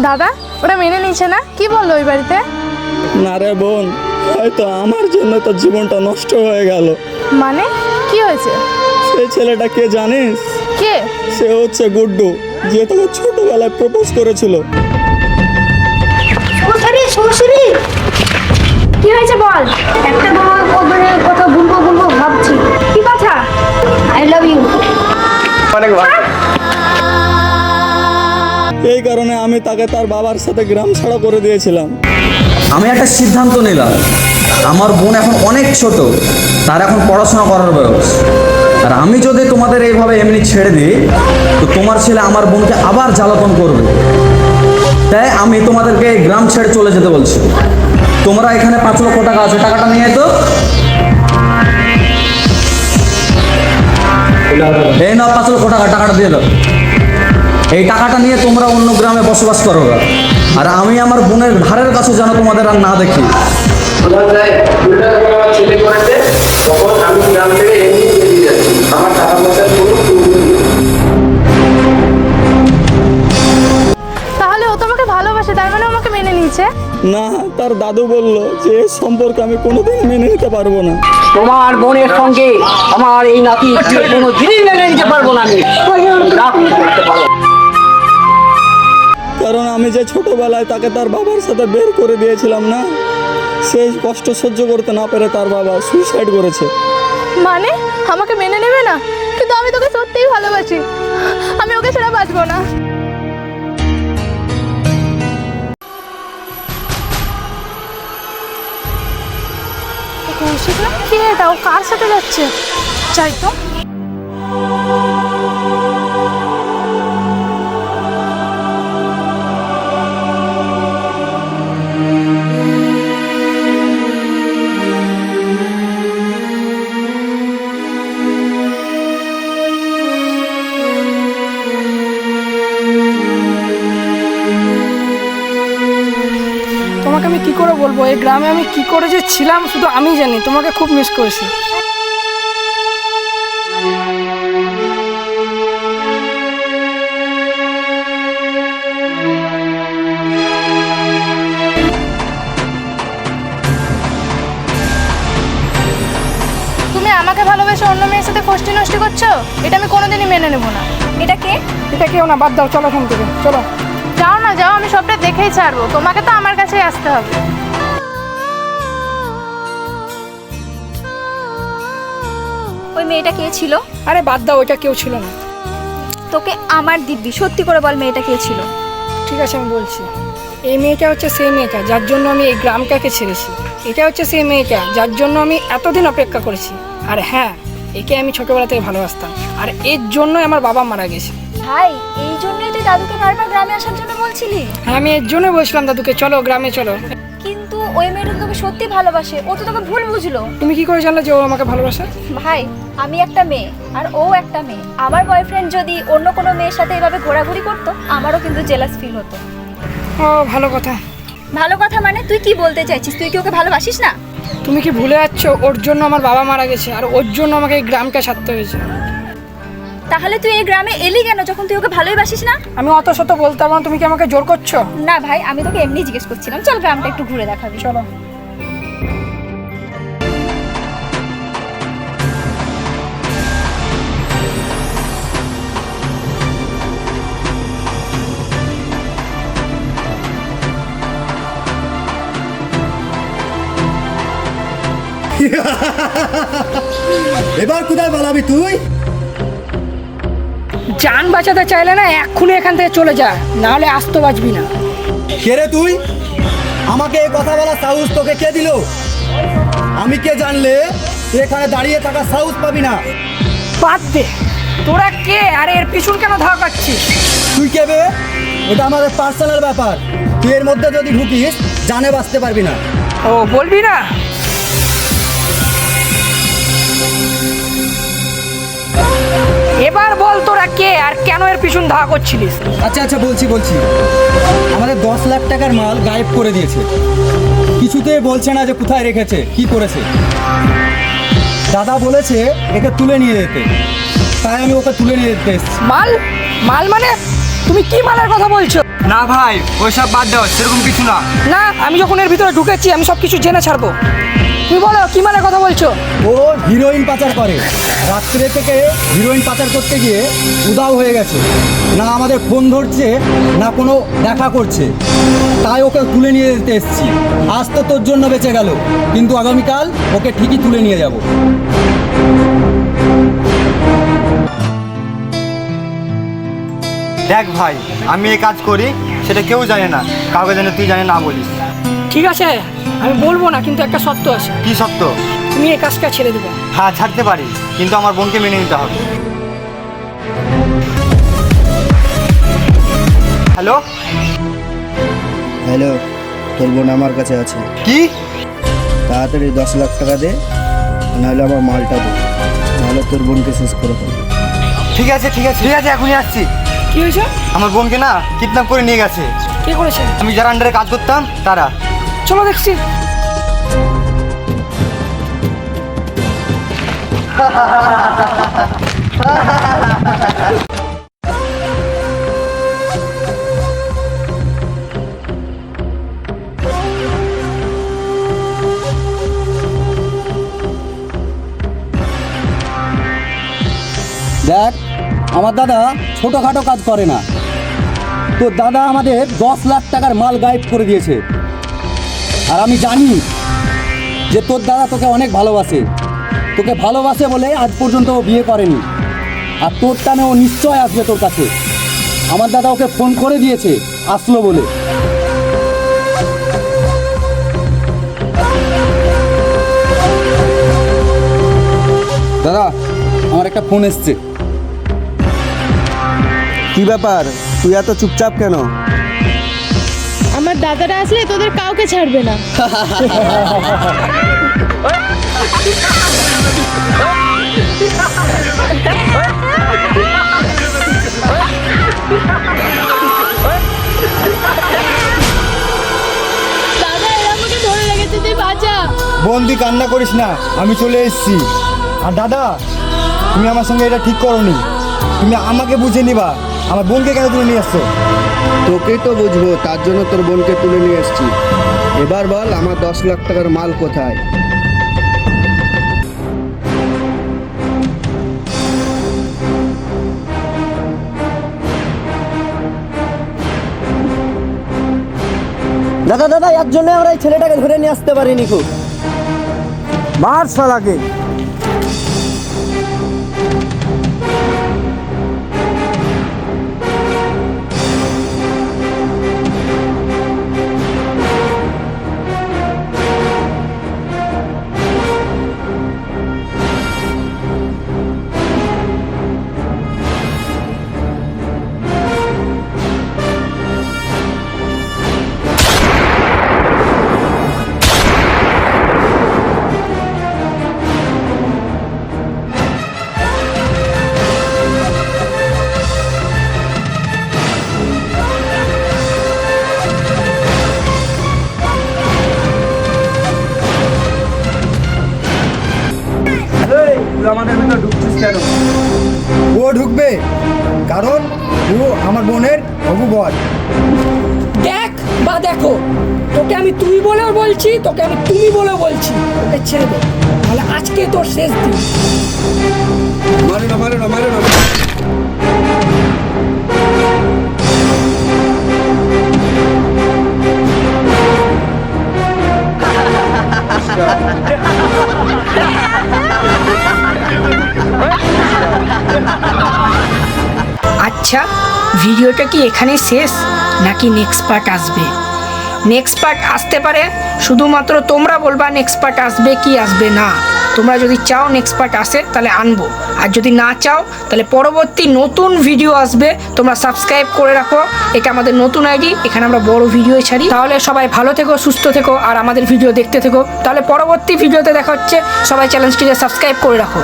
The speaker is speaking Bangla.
দাদা ওরা মেনে নিচ্ছে না, কি বললো ওই বাড়িতে? না রে বোন, হয়তো আমার জন্য তো জীবনটা নষ্ট হয়ে গেল। মানে কি হয়েছে? সেই ছেলেটা কে জানিস? কে? সে হচ্ছে গুড্ডু, যে তোকে ছোটবেলায় প্রপোজ করেছিল। কি হয়েছে বল। একটা কথা বলবো ভাবছি। কি কথা? I love you. এই কারণে আমি তাকে তার বাবার সাথে গ্রাম ছাড়া করে দিয়েছিলাম। আমি একটা সিদ্ধান্ত নিলাম, আমার বোন এখন অনেক ছোট, তার এখন পড়াশোনা করার বয়স। আর আমি যদি তোমাদের এইভাবে এমনি ছেড়ে দিই, তো তোমার ছেলে আমার বোনকে আবার জ্বালাতন করবে। তাই আমি তোমাদেরকে এই গ্রাম ছেড়ে চলে যেতে বলছি। তোমরা এখানে 5 লক্ষ টাকা আছে, টাকাটা নিয়ে তো এই নাও 5 লক্ষ টাকা, টাকাটা দিয়ে দাও। এই টাকাটা নিয়ে তোমরা অন্য গ্রামে বসবাস করো। আর আমি আমার বোনের ধারের কাছে যেন তোমাদের আর না দেখি। তাহলে ও তোমাকে ভালোবাসে, তার মানে আমাকে মেনে নিয়েছে? না, তার দাদু বলল যে এই সম্পর্কে আমি কোনোদিন মেনে নিতে পারবো না। তোমার বোনের সঙ্গে আমার এই নাতি কোনো দিনই মেনে নিতে পারবো না আমি। কারণ আমি যে ছোটবেলায় তাকে তার বাবার সাথে বের করে দিয়েছিলাম না, সেই কষ্ট সহ্য করতে না পেরে তার বাবা সুইসাইড করেছে। মানে আমাকে মেনে নেবে না? কিন্তু আমি তোকে সত্যিই ভালোবাসি, আমি ওকে ছাড়া বাঁচবো না। কৌশিক না, কে এটা? ও কার সাথে যাচ্ছে? চাই তো। তোমাকে আমি কি করে বলবো, এই গ্রামে আমি কি করে যে ছিলাম শুধু আমি জানি। তোমাকে খুব মিস করেছি। তুমি আমাকে ভালোবেসে অন্য মেয়ের সাথে ফষ্টি নষ্টি করছো, এটা আমি কোনোদিনই মেনে নেবো না। এটা কে? এটা কেউ না, বাদ দাও, চলো এখান থেকে চলো। যাও না যাও, আমি সবটা দেখেই ছাড়বো, তোমাকে তো আমার কাছেই আসতে হবে। ওই মেয়েটা কে ছিল? আরে বাদ দাও, ওইটা কেউ ছিল না। তোকে আমার দিব্যি সত্যি করে বল, মেয়েটা কে ছিল? ঠিক আছে আমি বলছি। এই মেয়েটা হচ্ছে সেই মেয়েটা যার জন্য আমি এই গ্রামটাকে ছেড়েছি। এটা হচ্ছে সেই মেয়েটা যার জন্য আমি এতদিন অপেক্ষা করেছি। আর হ্যাঁ, একে আমি ছোটবেলা থেকে ভালোবাসতাম, আর এর জন্যই আমার বাবা মারা গেছে। ভাই, এই জন্যই তুই দাদুকে বারবার গ্রামে আসার জন্য বলছিলি? হ্যাঁ, আমি এর জন্যই বলছিলাম দাদুকে চলো গ্রামে চলো। কিন্তু ওই মেয়েটা তো তোকে সত্যি ভালোবাসে, ও তো তোকে ভুল বুঝলো। তুমি কি করে জানলে যে ও আমাকে ভালোবাসে? ভাই, আমি একটা মেয়ে আর ও একটা মেয়ে। আমার বয়ফ্রেন্ড যদি অন্য কোনো মেয়ের সাথে এভাবে ঘোরাঘুরি করতো, আমারও কিন্তু জেলাস ফিল হতো। ও ভালো কথা। ভালো কথা মানে তুই কি বলতে চাইছিস? তুই কি ওকে ভালোবাসিস না? তুমি কি ভুলে যাচ্ছ ওর জন্য আমার বাবা মারা গেছে, আর ওর জন্য আমাকে এই গ্রামটা ছাড়তে হয়েছে। তাহলে তুই এই গ্রামে এলি কেন যখন তুই ওকে ভালোই বাসিস না? আমি অত শত বলতে পারবো না, তুমি কি আমাকে জোর করছো? না ভাই, আমি তোকে এমনি জিজ্ঞেস করছিলাম। চল গ্রামটা একটু ঘুরে দেখাবি। চলো। এবার কোথায় পালাবি তুই? জান বাঁচাতে চাইলে না এক্ষুনি এখান থেকে চলে যা, নাহলে আস্ত বাঁচবি না। কে রে তুই? আমাকে এই কথা বলা সাহস তোকে কে দিল? আমি কে জানলে তুই এখানে দাঁড়িয়ে থাকা সাহস পাবি না। বাদ দে, তোরা কে আর এর পিছন কেন ধাওয়া করছিস? তুই কে বে? এটা আমাদের পার্সোনাল ব্যাপার। তুই এর মধ্যে যদি ঢুকিস জানে বাঁচতে পারবি না। ও বলবি না? এবার বল তোরা কে আর কেন এর পিছন ধাওয়া করছিলিস? আচ্ছা আচ্ছা বলছি। আমাদের 10 লাখ টাকার মাল গায়েব করে দিয়েছে। কিছুতেই বলছে না যে কোথায় রেখেছে, কি করেছে। দাদা বলেছে একে তুলে নিয়ে যেতে, তাই আমি ওকে তুলে নিয়ে যেতে এসেছি। মাল? মাল মানে তুমি কি মালের কথা বলছো? না ভাই, ওইসব বাদ দাও, সেরকম কিছু না। না, আমি যখন এর ভিতরে ঢুকেছি আমি সব কিছু জেনে ছাড়বো। তুমি বলো কি মালের কথা বলছো? ও হিরোইন পাচার করে, রাত্রে থেকে হিরোইন পাচার করতে গিয়ে উধাও হয়ে গেছে। না আমাদের ফোন ধরছে, না কোনো দেখা করছে। তাই ওকে তুলে নিয়ে যেতে এসেছি। আজ তো তোর জন্য বেঁচে গেল, কিন্তু আগামীকাল ওকে ঠিকই তুলে নিয়ে যাব। দেখ ভাই, আমি এই কাজ করি সেটা কেউ জানে না, কাউকে জানে তুই জানে না বলিস। ঠিক আছে, আমি বলবো না, কিন্তু একটা শর্ত আছে। কি সত্য? তুমি এই কাজটা ছেড়ে দেবে। হ্যাঁ ছাড়তে পারি, কিন্তু আমার বোনকে মেনে নিতে হবে। হ্যালো হ্যালো, তোর বোন আমার কাছে আছে। কি? তাড়াতাড়ি 10 লাখ টাকা দে, নাহলে আমার মালটা দে, নাহলে তোর বোনকে শেষ করে ফেলবো। ঠিক আছে ঠিক আছে ঠিক আছে, এখনই আসছি। কি হয়েছে? আমার বোনকে না কিডন্যাপ করে নিয়ে গেছে। কে করেছে? আমি যারা আন্ডারে কাজ করতাম তারা। চলো দেখছি। দেখ, আমার দাদা ছোটোখাটো কাজ করে না। তোর দাদা আমাদের 10 লাখ টাকার মাল গায়েব করে দিয়েছে। আর আমি জানি যে তোর দাদা তোকে অনেক ভালোবাসে। তোকে ভালোবাসে বলে আজ পর্যন্ত ও বিয়ে করেনি। আর তোর টানে ও নিশ্চয় আসবে তোর কাছে। আমার দাদা ওকে ফোন করে দিয়েছে আসলো বলে। দাদা, আমার একটা ফোন এসছে। কি ব্যাপার, তুই এত চুপচাপ কেন? আমার দাদারা আসলে তোদের কাউকে ছাড়বে না। দাদা, এরা আমাকে ধরে রেখেছে, তুই বাঁচা। বোন তুই কান্না করিস না, আমি চলে এসেছি। আর দাদা, তুমি আমার সঙ্গে এটা ঠিক করোনি। তুমি আমাকে বুঝে নিবা, আমার বোনকে কেন তুলে নিয়ে আসছো? তোকেই তো বুঝবো, তার জন্য তোর বোনকে তুলে নিয়ে এসেছি। এবার বল, আমার 10 লাখ টাকার মাল কোথায়? দাদা দাদা, এর জন্য আমরা এই ছেলেটাকে ধরে নিয়ে আসতে পারিনি। খুব মার শালাকে। আমাদের ভিতরে ঢুকছিস কেন? ও ঢুকবে, কারণ ও আমার বোনের হবু বর। দেখ বা দেখো, তোকে আমি তুই বলেও বলছি, তোকে আমি তুমি বলেও বলছি, ওকে ছেড়ে দে, তাহলে আজকে তোর শেষ দিন। মারো না, মারো না, মারো না। আচ্ছা, ভিডিওটা কি এখানে শেষ, নাকি নেক্সট পার্ট আসবে? নেক্সট পার্ট আসতে পারে, শুধুমাত্র তোমরা বলবা নেক্সট পার্ট আসবে কি আসবে না। তোমরা যদি চাও নেক্সট পার্ট আসে তাহলে আনবো, আর যদি না চাও তাহলে পরবর্তী নতুন ভিডিও আসবে। তোমরা সাবস্ক্রাইব করে রাখো, এটা আমাদের নতুন আইডি, এখানে আমরা বড় ভিডিও ছাড়ি। তাহলে সবাই ভালো থেকো, সুস্থ থেকো, আর আমাদের ভিডিও দেখতে থেকো। তাহলে পরবর্তী ভিডিওতে দেখা হচ্ছে। সবাই চ্যানেলটিকে সাবস্ক্রাইব করে রাখো।